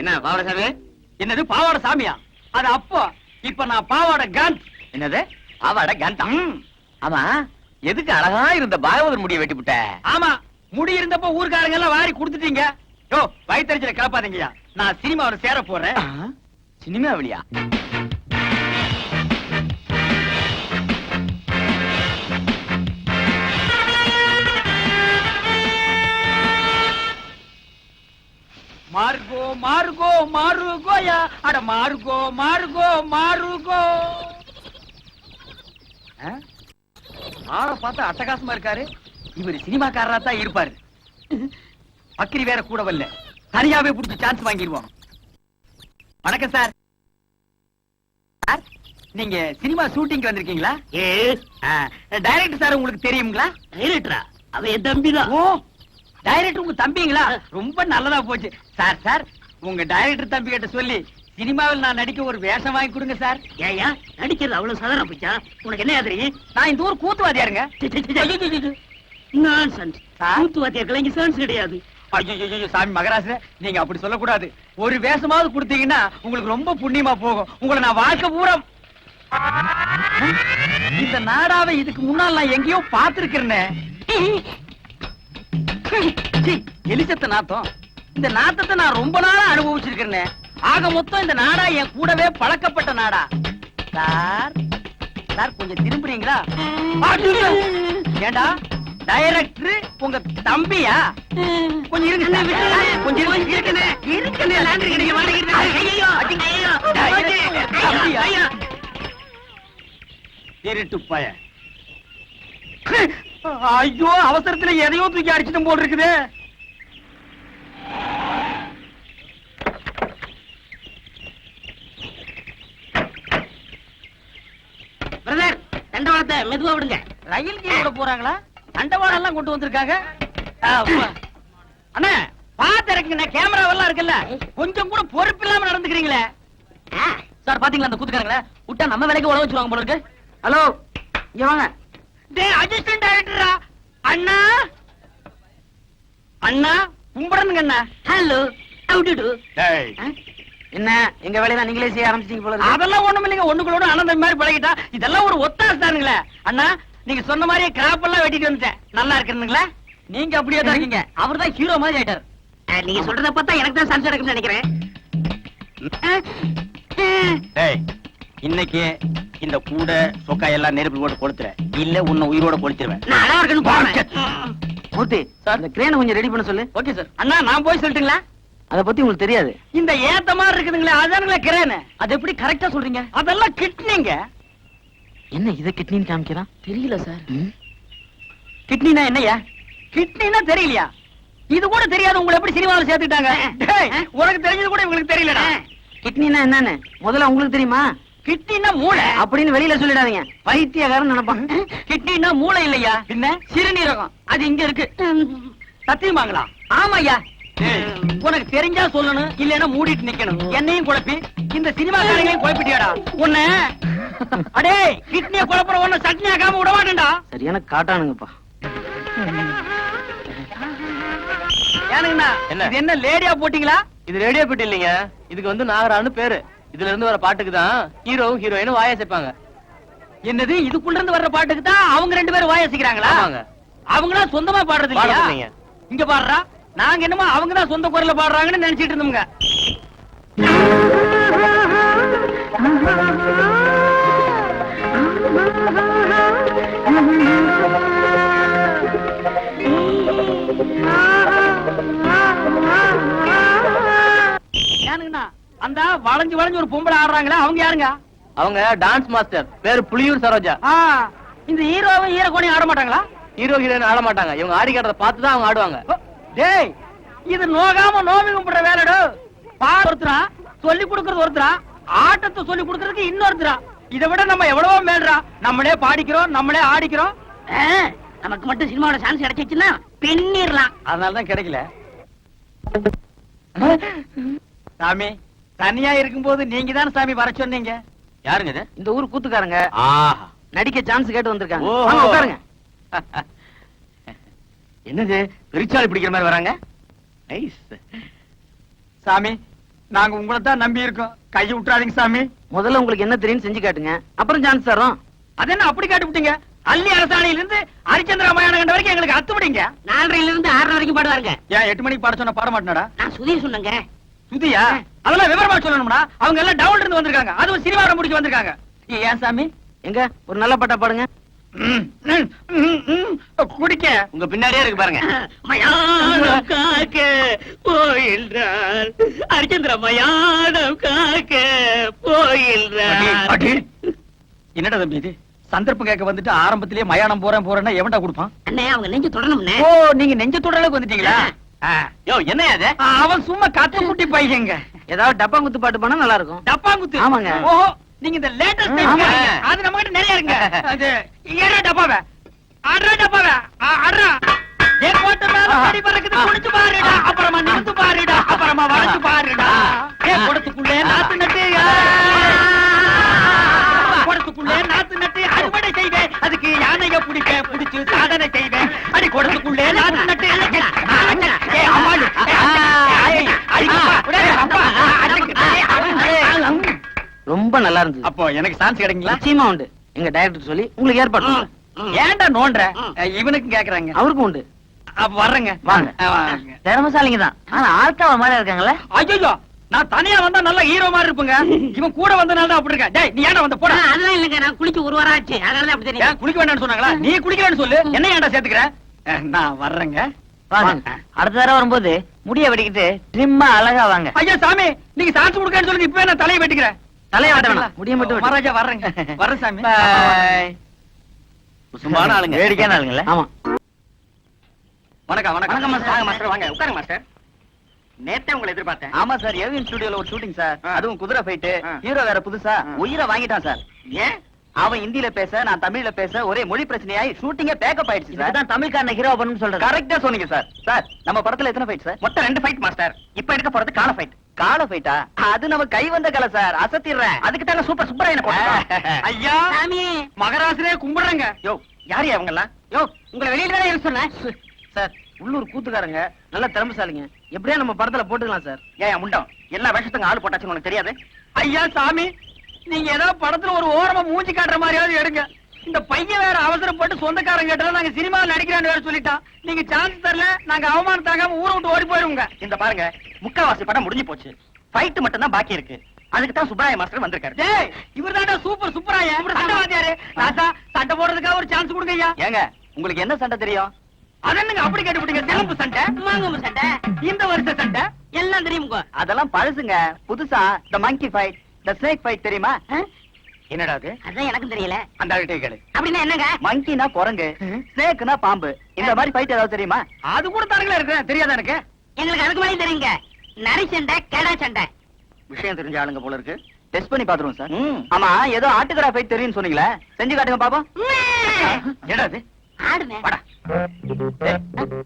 என்ன பாவாடை சாமி? என்னது பாவாடை சாமியா? அது அப்போ. இப்ப நான் பாவாடை காந்த். என்னது பாவாடை காந்தம்? ஆமா, எதுக்கு அழகா இருந்த பாகவதர் முடிய வெட்டி விட்ட? ஆமா, முடி இருந்தப்ப ஊர்க்காரங்க எல்லாம் வாரி கொடுத்துட்டீங்க. யோ, வயித்தறிச்சல கிளப்பாதீங்கயா. நான் சினிமாவில் சேர போறேன். சினிமாவிலியா? மார்கோ மார்கோ மாருகோயா, அட மார்கோ மார்கோ மாருகோ. ஆளை பார்த்தா அட்டகாசமா இருக்காரு. இவர் சினிமாக்காரரா தான் இருப்பாரு. பக்கிரி வேற கூட வரல, தனியாவே புடிச்சு சான்ஸ் வாங்கிடுவோம். வணக்கம் சார். நீங்க சினிமா ஷூட்டிங் வந்திருக்கீங்களா? டைரக்டர் சார் உங்களுக்கு தெரியுங்களா? டைரக்டரா? அவன் என் தம்பிதான். ஓ, டைரக்டர் உங்க தம்பிங்களா? ரொம்ப நல்லதா போச்சு. சார் சார், உங்க டைரக்டர் தம்பி கிட்ட சொல்லி சினிமாவில் நான் நடிக்க ஒரு வேஷம் வாங்கி கொடுங்க சார். ஏயா நடிக்கிறது அவ்வளவு சாதாரண போச்சா? உனக்கு என்ன தெரியும்? நான் இந்த ஊர் கூத்துவாதியாருங்க. கூத்துவாத்தியாருக்கெல்லாம் இங்க சான்ஸ் கிடையாது. ஐயோ சாமி மகராச, நீங்க அப்படி சொல்லக்கூடாது. ஒரு வேஷமாவது கொடுத்தீங்கன்னா உங்களுக்கு ரொம்ப புண்ணியமா போகும். உங்களை நான் வாழ்க்கை பூரா இந்த நாடாவை இதுக்கு முன்னால் நான் எங்கேயோ பார்த்திருக்கிறேன். எலிசத்த நாத்தம். இந்த நாத்தத்தை நான் ரொம்ப நாளா அனுபவிச்சிருக்கிறேன். ஆக மொத்தம் இந்த நாடா என் கூடவே பழக்கப்பட்ட நாடா. சார் சார், கொஞ்சம் திரும்புறீங்களா? ஏண்டா டைரக்டர் உங்க தம்பியா? கொஞ்சம் இருங்க, கொஞ்சம் திருட்டு பையன். ஐயோ, அவசரத்துல எதையோ தூக்கி அடிச்சுட்டு போல் இருக்குது. பிரதர், தண்டவாளத்தை மெதுவா விடுங்க. ரயில் கீழ போறாங்களா? தண்டவாளம் எல்லாம் கொண்டு வந்திருக்காங்க. அண்ணா பாத்து இருக்குங்க, கேமரா எல்லாம் இருக்குல்ல, கொஞ்சம் கூட பொறுப்பு இல்லாம நடந்துக்கிறீங்களே. சார் பாத்தீங்களா அந்த கூத்துக்காரங்கள விட்டா நம்ம வேலைக்கு உழவு வச்சிருவாங்க போல இருக்கு. ஹலோ, இங்க வாங்க. டேய் அசிஸ்டன்ட் டைரக்டரா? அண்ணா அண்ணா கும்பிடணுங்க அண்ணா. Hello, how do do? டேய் என்ன எங்க வேலையை நீங்களே செய்ய ஆரம்பிச்சிட்டீங்க போல இருக்கு. அதெல்லாம் ஒண்ணும் இல்லைங்க, ஒண்ணுங்களோட அனந்தம் மாதிரி பழகிட்டா. இதெல்லாம் ஒரு ஒத்தாசை தானுங்களே. அண்ணா, நீங்க சொன்ன மாதிரியே கிராப் எல்லாம் வெட்டிட்டு வந்துட்டேன். நல்லா இருக்குங்களா? நீங்க அப்படியே தான் இருக்கீங்க. அவர் தான் ஹீரோ மாதிரி ஆயிட்டார். நீங்க சொல்றத பார்த்தா எனக்கு தான் சான்ஸ் எடுக்கணும்னு நினைக்கிறேன். டேய், இன்னைக்கு இந்த கூட சொக்கா எல்லாம் நெருப்பு போட்டு கொளுத்துற, இல்ல உன்னை உயிரோட கொளுத்துருவேன். நல்லா இருக்குன்னு பாருங்க. மூர்த்தி சார், இந்த கிரேனை கொஞ்சம் ரெடி பண்ண சொல்லு. Okay sir. அண்ணா நான் போய் சொல்லட்டுங்களா? அத பத்தி உங்களுக்கு தெரியாது. இந்த ஏத்த மாதிரி இருக்குதுங்களே, அதானுங்களே கிரேன். அது எப்படி கரெக்டா சொல்றீங்க? அதெல்லாம் கிட்னிங்க. என்ன இத கிட்னின்னு காமிக்கிறான்? தெரியல சார். கிட்னினா என்னையா? கிட்னினா தெரியலையா? இது கூட தெரியாது. உங்களை எப்படி சினிமாவில் சேர்த்துட்டாங்க? உனக்கு தெரிஞ்சது கூட இவங்களுக்கு தெரியலடா. கிட்னினா என்னன்னு முதல்ல உங்களுக்கு தெரியுமா? கிட்னினா மூளை அப்படின்னு வெளியில சொல்லிடாதீங்க, பைத்தியக்காரன் நினைப்பான். கிட்னினா மூளை இல்லையா, பின்ன சிறுநீரகம். அது இங்க இருக்கு. சத்தியமாங்களா? ஆமாய்யா. உனக்கு தெரிஞ்சா சொல்லணும், இல்லன்னா மூடிட்டு நிக்கணும். என்னையும் குழப்பி இந்த சினிமாக்காரங்களையும் குழப்பிட்டியாடா உன்ன. அடே, கிட்னியை குழப்புற உன்ன சட்னி ஆக்காம விட மாட்டேன்டா. சரியான காட்டானுங்கப்பா. ஏனுங்கண்ணா, இது என்ன லேடியா போட்டீங்களா? இது ரேடியோ பெட்டி இல்லைங்க, இதுக்கு வந்து நாகரான்னு பேரு. இதுல இருந்து வர பாட்டுக்கு தான் ஹீரோவும் ஹீரோயினும் வாய சேர்ப்பாங்க. என்னது, இதுக்குள்ள இருந்து வர்ற பாட்டுக்கு தான் அவங்க ரெண்டு பேரும் வாயசிக்கிறாங்களா? அவங்களா சொந்தமா பாடுறது இல்லையா? இங்க பாடுறா, நாங்க என்னமோ அவங்க தான் சொந்த குரல்ல பாடுறாங்கன்னு நினைச்சிட்டு இருந்தோங்க. ஏனுங்கண்ணா, அந்த வளைஞ்சு வளைஞ்சு ஒரு பொம்பளை ஆடுறாங்களா, அவங்க யாருங்க? அவங்க டான்ஸ் மாஸ்டர், பேரு புலியூர் சரோஜா. இந்த ஹீரோவும் ஹீரோகோனையும் ஆட மாட்டாங்களா? ஹீரோ ஹீரோயின் ஆட மாட்டாங்க, இவங்க ஆடி காட்டுறத பார்த்து தான் அவங்க ஆடுவாங்க. டேய், இது நோகாம நோவி கும்பிடுற வேலைடு. பாடு ஒருத்தரா, சொல்லி கொடுக்கறது ஒருத்தரா, ஆட்டத்தை சொல்லி கொடுக்கறதுக்கு இன்னொருத்தரா. இதை விட நம்ம எவ்வளவோ மேல்றா. நம்மளே பாடிக்கிறோம், நம்மளே ஆடிக்கிறோம். நமக்கு மட்டும் சினிமாவோட சான்ஸ் கிடைச்சிச்சுன்னா பின்னிரலாம். அதனாலதான் கிடைக்கல. சாமி, தனியா இருக்கும்போது நீங்க தான் சாமி வர சொன்னீங்க. யாருங்க இது? இந்த ஊர் கூத்துக்காரங்க நடிக்க சான்ஸ் கேட்டு வந்திருக்காங்க. வாங்க உட்காருங்க. என்னது பெருச்சாளி பிடிக்கிற மாதிரி வராங்க? நைஸ். சாமி, நாங்க உங்களை தான் நம்பி இருக்கோம், கையை விட்டுறாதீங்க சாமி. முதல்ல உங்களுக்கு என்ன தெரியும் செஞ்சு காட்டுங்க, அப்புறம் சான்ஸ் தரோம். அது என்ன அப்படி காட்டி விட்டீங்க? அள்ளி அரசாணையில இருந்து ஹரிச்சந்திர மயான கண்ட வரைக்கும் எங்களுக்கு அத்து விடுங்க. 4:30 இருந்து 6:30 வரைக்கும் பாடுவாருங்க. ஏன் 8 மணிக்கு பாட சொன்ன பாட மாட்டேனடா? நான் சுதீர் சொன்னேங்க. சுதியா? அதெல்லாம் விவரமா சொல்லணும்னா அவங்க எல்லாம் டவுன்ல இருந்து வந்திருக்காங்க, அதுவும் சினிமாவை முடிக்க வந்திருக்காங்க. ஏன் சாமி? எங்க ஒரு நல்ல பாட்டா பாடுங்க. குடிக்க உங்க பின்னாடியே இருக்கு பாருங்க. மயானம் காக்க போயில்றார், ஹரிச்சந்திர மயானம் காக்க போயில்றார். அடி. என்னடா தம்பி இது? சந்தர்ப்பம் கேட்க வந்துட்டு ஆரம்பத்திலேயே மயானம் போறேன்னா எவன்டா கொடுப்பான்? அண்ணே அவங்க நெஞ்சு தொடணும்னே. ஓ, நீங்க நெஞ்ச தொடலுக்கு வந்துட்டீங்களா? யோ என்ன அது? அவன் சும்மா கத்த முட்டி பையங்க. ஏதாவது டப்பா குத்து பாட்டு பாடினா நல்லா இருக்கும். டப்பாங்குத்து? ஆமாங்க. ஓஹோ, நீங்க இந்த லேட்டஸ்ட் ஆமா. அது நம்ம கிட்ட நிறைய இருங்க. அது ஏறா டப்பாவே, அட்ரா டப்பாவே, அட்ரா. ஏ கோட்ட மேல படி பறக்குது, குடிச்சு பாருடா, அப்புறமா நிமிந்து பாருடா, அப்புறமா வளைச்சு பாருடா. ஏ கொடுத்துக்குள்ளே நாத்து நட்டு, கொடுத்துக்குள்ளே நாத்து நட்டு அறுவடை செய்வேன், அதுக்கு யானைய பிடிச்சு சாதனை செய்வேன். அடி கொடுத்துக்குள்ளே நாத்து நட்டு, ஏ அம்மாளு, ரொம்ப நல்லா இருந்துச்சு. அப்போ எனக்கு சான்ஸ் கிடைக்குங்களா? நிச்சயமா உண்டு. எங்க டைரக்டர் சொல்லி உங்களுக்கு ஏற்பாடு பண்றேன். ஏன்டா நோன்ற? இவனுக்கும் கேக்குறாங்க. அவருக்கும் உண்டு. அப்ப வர்றேங்க. வாங்க. வாங்க. திறமசாலிங்க தான், ஆனா ஆள்காவ மாதிரி இருக்காங்களே. ஐயோ, நான் தனியா வந்தா நல்ல ஹீரோ மாதிரி இருப்பேங்க. இவன் கூட வந்தனால தான் அப்படி இருக்கா. டேய், நீ ஏன்டா வந்த? போடா. அதெல்லாம் இல்லைங்க, நான் குளிச்சு 1 வாரம் ஆச்சு, அதனால அப்படி தெரியும். ஏன் குளிக்க வேண்டாம்னு சொன்னாங்களா? நீ குளிக்கலன்னு சொல்லு, என்ன ஏன்டா சேர்த்துக்கிற? நான் வர்றேங்க. வாங்க. அடுத்த தடவை வரும்போது முடிய வெட்டிக்கிட்டு ட்ரிம்மா அழகா வாங்க. ஐயா சாமி, நீங்க சான்ஸ் கொடுக்கன்னு சொல்லுங்க, இப்பவே நான் தலையை வெட்டிக்கிறேன். தலையை வெட்ட வேணாம், முடிய மட்டும் வெட்டு. மகாராஜா வர்றேங்க. வர்றேன் சாமி. Bye. சும்மான ஆளுங்க. வேடிக்கையான ஆளுங்களே. ஆமா. வணக்கம். வணக்கம் மாஸ்டர். வாங்க மாஸ்டர், வாங்க உட்காருங்க மாஸ்டர். நேத்தே உங்களை எதிர்பார்த்தேன். ஆமா சார், ஏவிஎம் ஸ்டுடியோல ஒரு ஷூட்டிங் சார். ஆ. அதுவும் குதிரை ஃபைட். ஆ. ஹீரோ வேற புதுசா ஆ. உயிரை வாங்கிட்டான் சார். ஏன்? அவன் ஹிந்தில பேச, நான் தமிழ்ல பேச, ஒரே மொழி பிரச்சனையாயி ஷூட்டிங்கே பேக்கப் ஆயிடுச்சு சார். இதுதான் தமிழ்காரன ஹீரோ பண்ணனும் சொல்றது. கரெக்ட்டா சொன்னீங்க சார். சார், நம்ம படத்துல எத்தனை ஃபைட் சார்? மொத்தம் 2 ஃபைட் மாஸ்டர். இப்ப எடுக்க போறது கால ஃபைட். கால ஃபைட்டா? அது நம்ம கை வந்த கலை சார், அசத்திடுறேன். அதுக்கு தாங்க சூப்பர் சூப்பராயன போட்டோம். ஐயா, சாமி, மகராசனே கும்பிடுறேங்க. யோ, யார் அவங்க எல்லாம்? யோ உங்களை வெளியில தானே இருக்க சொன்னேன். சார், உள்ளூர் கூத்துக்காரங்க நல்ல திறமைசாலிங்க, எப்படியா நம்ம படத்துல போட்டுக்கலாம் சார். ஏன் முண்டம் எல்லா வேஷத்துக்கும் ஆளு போட்டாச்சுன்னு உனக்கு தெரியாது? ஐயா சாமி, நீங்க ஏதாவது படத்துல ஒரு ஓரமா மூஞ்சி காட்டுற மாதிரியாவது எடுங்க. இந்த பையன் வேற அவசரப்பட்டு சொந்தக்காரங்க கேட்டா நாங்க சினிமாவில் நடிக்கிறான்னு வேற சொல்லிட்டான். நீங்க சான்ஸ் தரல, நாங்க அவமானம் தாங்காம ஊரை விட்டு ஓடி போயிருவோங்க. இந்த பாருங்க, முக்காவாசி படம் முடிஞ்சு போச்சு. ஃபைட் மட்டும் தான் பாக்கி இருக்கு. அதுக்கு தான் சுப்ராய மாஸ்டர் வந்திருக்காரு. டேய், இவர்தான்டா சூப்பர் சூப்பராயா சண்டைவாதியாரு. ராசா, சண்டை போடுறதுக்காக ஒரு சான்ஸ் கொடுங்க ஐயா. ஏங்க, உங்களுக்கு என்ன சண்டை தெரியும்? அதென்னங்க அப்படி கேட்டுவிட்டீங்க? சிலம்பு சண்டை, மாங்கம்பு சண்டை இந்த வருஷ சண்டை எல்லாம் தெரியுமுங்க. அதெல்லாம் பழசுங்க. புதுசா த மங்கி ஃபைட், த ஸ்னேக் ஃபைட் தெரியுமா? என்னடா அது? அதான் எனக்கும் தெரியல. அந்த ஆள்கிட்ட கேளு. அப்படின்னா என்னங்க? மங்கினா குரங்கு, ஸ்னேக்னா பாம்பு. இந்த மாதிரி ஃபைட் ஏதாவது தெரியுமா? அது கூட தரங்களா இருக்கு, தெரியாதா எனக்கு? எங்களுக்கு அதுக்கு மேலே தெரியுங்க. நரி சண்டை, கெடா சண்டை. விஷயம் தெரிஞ்ச ஆளுங்க போல இருக்கு. டெஸ்ட் பண்ணி பாத்துருவோம் சார். ம். ஆமா, ஏதோ ஆட்டுக்கடா ஃபைட் தெரியும்னு சொன்னீங்களே, செஞ்சு காட்டுங்க பாப்போம். என்னடா அது? ஆடுனே. வாடா.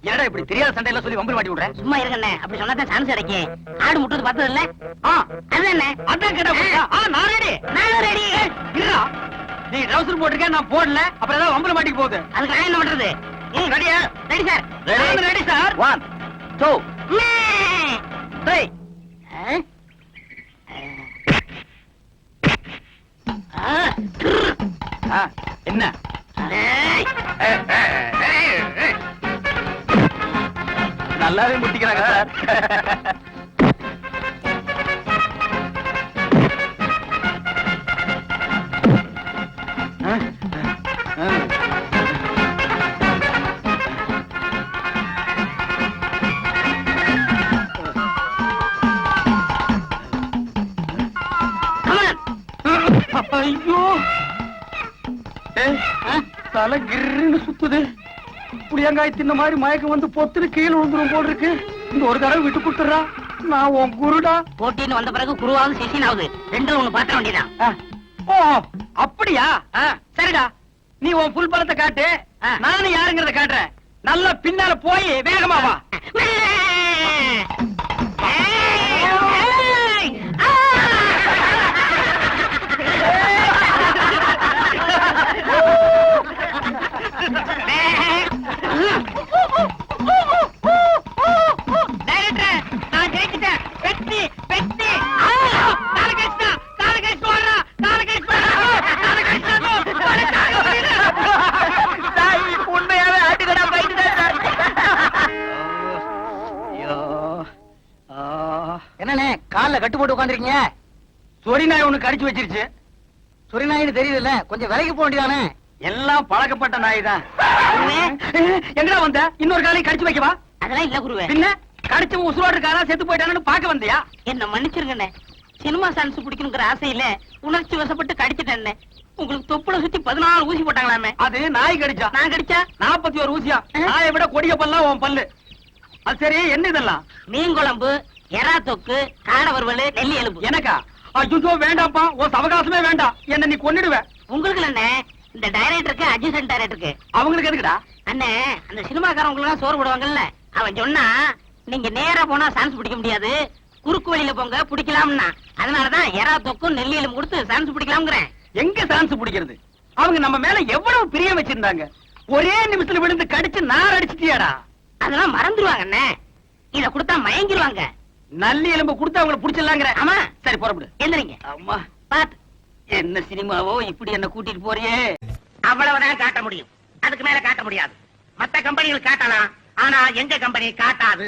என்னடா இப்படி தெரியாத சண்டை எல்லாம் சொல்லி வம்பு மாட்டி விடுற? சும்மா இருக்கண்ணே, அப்படி சொன்னாதான் சான்ஸ் கிடைக்கும். ஆடு முட்டது பார்த்தது இல்ல? அதுதானே. அதான் கேட்டா நான் ரெடி. நானும் ரெடி. இருடா, நீ ட்ரவுசர் போட்டிருக்க, நான் போடல, அப்புறம் ஏதாவது வம்புல மாட்டிக்கு போகுது. அதுக்கு நான் என்ன பண்றது? ரெடியா? Ready sir. நான் ரெடி சார். 1 2 3. என்ன? நல்லாவே முட்டிக்கிறாங்க சார். ஐயோ, தலை கிர்ன்னு சுத்துது. புளியங்காய் தின்ன மாதிரி மயக்கம் வந்து பொத்துன்னு கீழே விழுந்துரும் போல் இருக்கு. இந்த ஒரு தடவை விட்டு கொடுத்துறா, நான் உன் குருடா. போட்டின்னு வந்த பிறகு குருவாவது சிஷியனாவது ரெண்டுல ஒண்ணு பாத்திர வேண்டியதான். ஓ, அப்படியா? சரிடா, நீ உன் புல் பலத்தை காட்டு, நானும் யாருங்கிறத காட்டுறேன். நல்லா பின்னால போய் வேகமா வா. நான் ஜெயிச்சிட்டேன். வெற்றி வெற்றி. கால்ல கட்டு போட்டு உட்காந்துருக்கீங்க? சொரி நாய் ஒண்ணு கடிச்சு வச்சிருச்சு. சொரி நாயின்னு தெரியுதுல்ல, கொஞ்சம் விலைக்கு போக வேண்டியதானே? எல்லாம் பழக்கப்பட்ட நாய் தான். எங்கடா வந்த? இன்னொரு காலையும் கடிச்சு வைக்கவா? அதெல்லாம் இல்ல குருவே. பின்ன கடிச்சு உசுரோடு இருக்காரா செத்து போயிட்டானு பாக்க வந்தியா? என்ன மன்னிச்சிருங்கண்ணே. சினிமா சான்ஸ் பிடிக்கணுங்கிற ஆசையில உணர்ச்சி வசப்பட்டு கடிச்சிட்டேன். உங்களுக்கு தொப்புல சுத்தி 14 ஊசி போட்டாங்களாமே. அது நாய் கடிச்சா. நான் கடிச்சா 41 ஊசியா? நாயை விட கொடிய பல்லாம் உன் பல்லு. அது சரி, என்ன இதெல்லாம்? மீன் குழம்பு, எறா தொக்கு, காடை வறுவல், நெல்லி எலும்பு. எனக்கா? ஐயோ வேண்டாப்பா, உன் சவகாசமே வேண்டாம். என்ன நீ கொன்னுடுவ. உங்களுக்கு என்ன, இந்த டைரக்டருக்கு அட்ஜஸ்டன்ட் டைரக்டருக்கு அவங்களுக்கு எதுக்குடா? அண்ணே, அந்த சினிமாக்காரங்களுக்கு எல்லாம் சோறு போடுவாங்கல்ல, அவன் சொன்னா நீங்க நேரா போனா சான்ஸ் பிடிக்க முடியாது, குறுக்கு வழியில போங்க பிடிக்கலாம்னா. அதனாலதான் எறா தொக்கும் நெல்லி எலும்பு கொடுத்து சான்ஸ் பிடிக்கலாம்ங்கிறேன். எங்க சான்ஸ் பிடிக்கிறது? அவங்க நம்ம மேல எவ்வளவு பிரியம் வச்சிருந்தாங்க. ஒரே நிமிஷத்துல விழுந்து கடிச்சு நார் அடிச்சிட்டியாடா. அதெல்லாம் மறந்துடுவாங்க அண்ணே. இத கொடுத்தா மயங்கிடுவாங்க. நல்லி எலும்பு கொடுத்து அவங்களை புடிச்சிடலாங்கிற. ஆமா. சரி புறப்படு. எந்திரிங்க. அம்மா, பாத்து. என்ன சினிமாவோ இப்படி என்ன கூட்டிட்டு போறியே. அவ்வளவுதான் காட்ட முடியும், அதுக்கு மேல காட்ட முடியாது. மத்த கம்பெனிகள் காட்டலாம், ஆனா எங்க கம்பெனி காட்டாது.